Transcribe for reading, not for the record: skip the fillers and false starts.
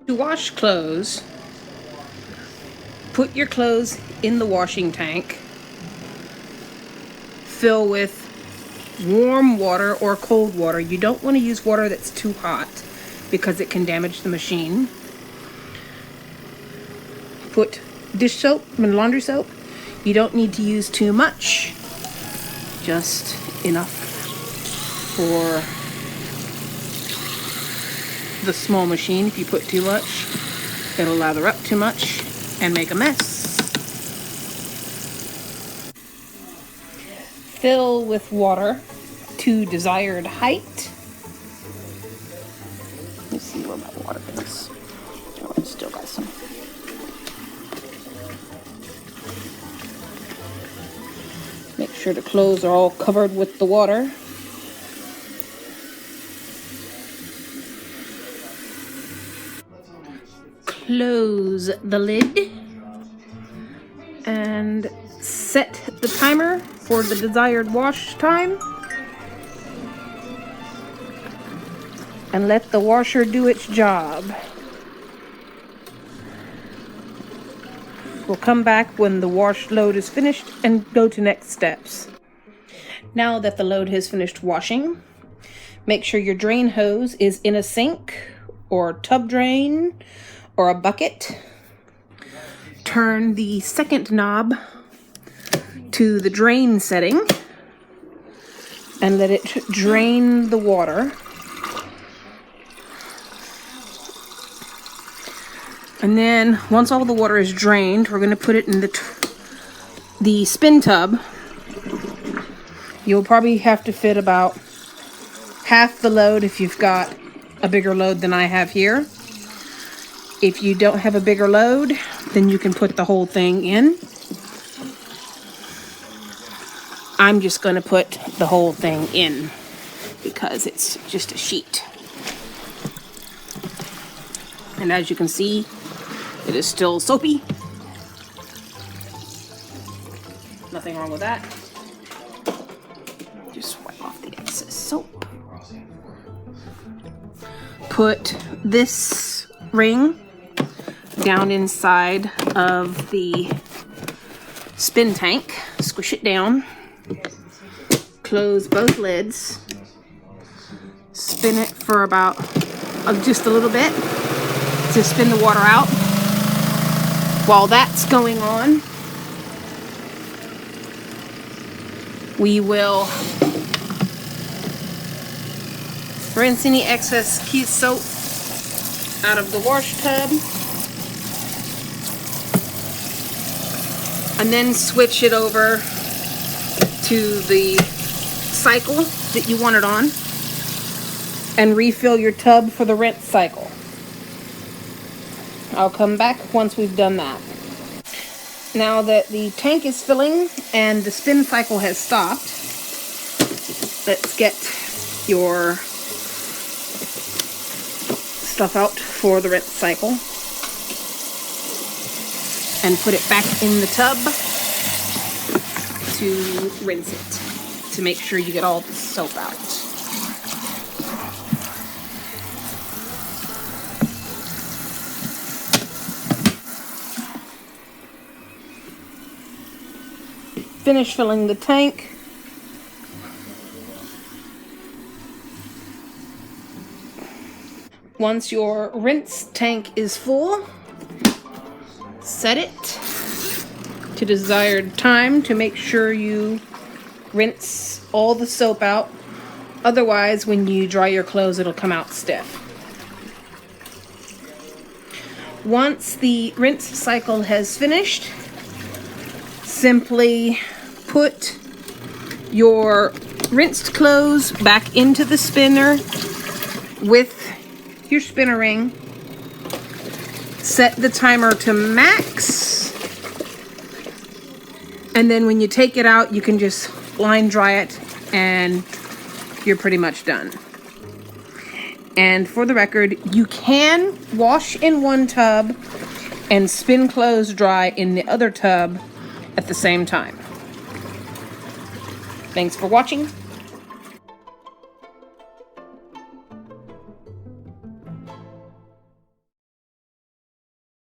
To wash clothes, put your clothes in the washing tank. Fill with warm water or cold water. You don't want to use water that's too hot because it can damage the machine. Put dish soap and laundry soap. You don't need to use too much, just enough for the small machine. If you put too much, it'll lather up too much and make a mess. Fill with water to desired height. Let's see where my water is. Oh, I still got some. Make sure the clothes are all covered with the water. Close the lid and set the timer for the desired wash time. And let the washer do its job. We'll come back when the wash load is finished and go to next steps. Now that the load has finished washing, make sure your drain hose is in a sink or tub drain or a bucket. Turn the second knob to the drain setting and let it drain the water. And then once all the water is drained, we're going to put it in the spin tub. You'll probably have to fit about half the load if you've got a bigger load than I have here. If you don't have a bigger load, then you can put the whole thing in. I'm just going to put the whole thing in because it's just a sheet. And as you can see, it is still soapy. Nothing wrong with that. Just wipe off the excess soap. Put this ring down inside of the spin tank. Squish it down. Close both lids. Spin it for about just a little bit to spin the water out. While that's going on, we will rinse any excess key soap out of the wash tub and then switch it over to the cycle that you want it on and refill your tub for the rinse cycle. I'll come back once we've done that. Now that the tank is filling and the spin cycle has stopped, let's get your stuff out for the rinse cycle and put it back in the tub to rinse it, to make sure you get all the soap out. Finish filling the tank. Once your rinse tank is full, set it to desired time to make sure you rinse all the soap out. Otherwise, when you dry your clothes, it'll come out stiff. Once the rinse cycle has finished, simply put your rinsed clothes back into the spinner with your spinner ring. Set the timer to max. And then when you take it out, you can just line dry it and you're pretty much done. And for the record, you can wash in one tub and spin clothes dry in the other tub at the same time. Thanks for watching.